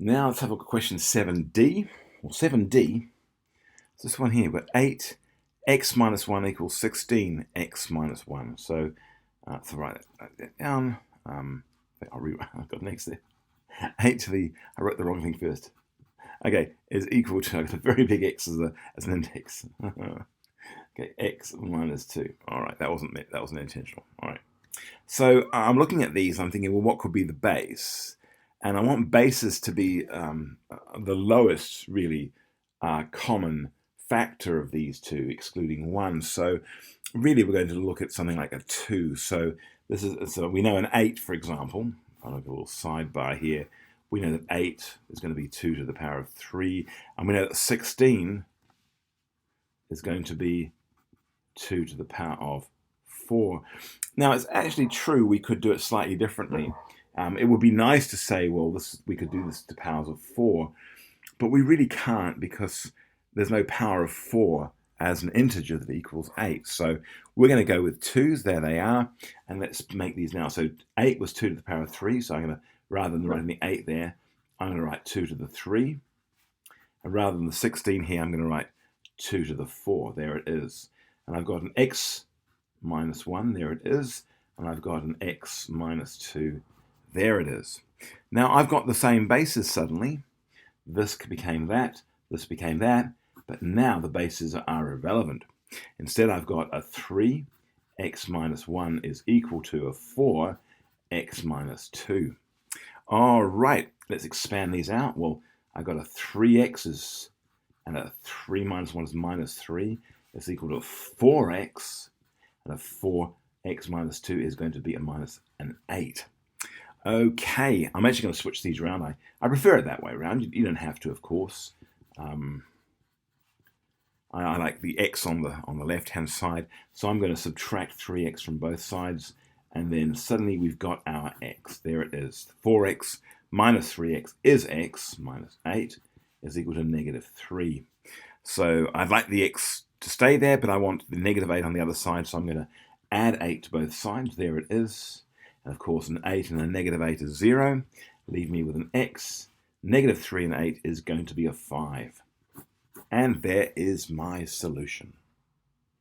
Now let's have a look at question 7d. Well, 7d, it's this one here. We've got 8x minus 1 equals 16x minus 1. So let's write that down. I'll rewrite. I've got next there. 8 to the, I wrote the wrong thing first. Okay, is equal to, I've got a very big x as an index. Okay, x minus 2. All right, that wasn't intentional. All right. So I'm looking at these, I'm thinking, well, what could be the base? And I want bases to be the lowest, really, common factor of these two, excluding 1. So really, we're going to look at something like a 2. So we know an 8, for example. I'll have a little sidebar here. We know that 8 is going to be 2 to the power of 3. And we know that 16 is going to be 2 to the power of 4. Now, it's actually true we could do it slightly differently. It would be nice to say, well, we could do this to powers of 4, but we really can't because there's no power of 4 as an integer that equals 8. So we're going to go with 2s. There they are. And let's make these now. So 8 was 2 to the power of 3. So I'm going to, rather than writing the 8 there, I'm going to write 2 to the 3. And rather than the 16 here, I'm going to write 2 to the 4. There it is. And I've got an x minus 1. There it is. And I've got an x minus 2. There it is. Now I've got the same bases suddenly. This became that, this became that, but now the bases are irrelevant. Instead, I've got a 3, x minus 1 is equal to a 4, x minus 2. All right, let's expand these out. Well, I've got a 3x's and a 3 minus 1 is minus 3. It's equal to 4x, and a 4x minus 2 is going to be a minus an 8. Okay, I'm actually going to switch these around. I prefer it that way around. You don't have to, of course. I like the x on the left-hand side, so I'm going to subtract 3x from both sides, and then suddenly we've got our x. There it is. 4x minus 3x is x minus 8 is equal to negative 3. So I'd like the x to stay there, but I want the negative 8 on the other side, so I'm going to add 8 to both sides. There it is. And of course, an 8 and a negative 8 is 0. Leave me with an x. Negative 3 and 8 is going to be a 5. And there is my solution.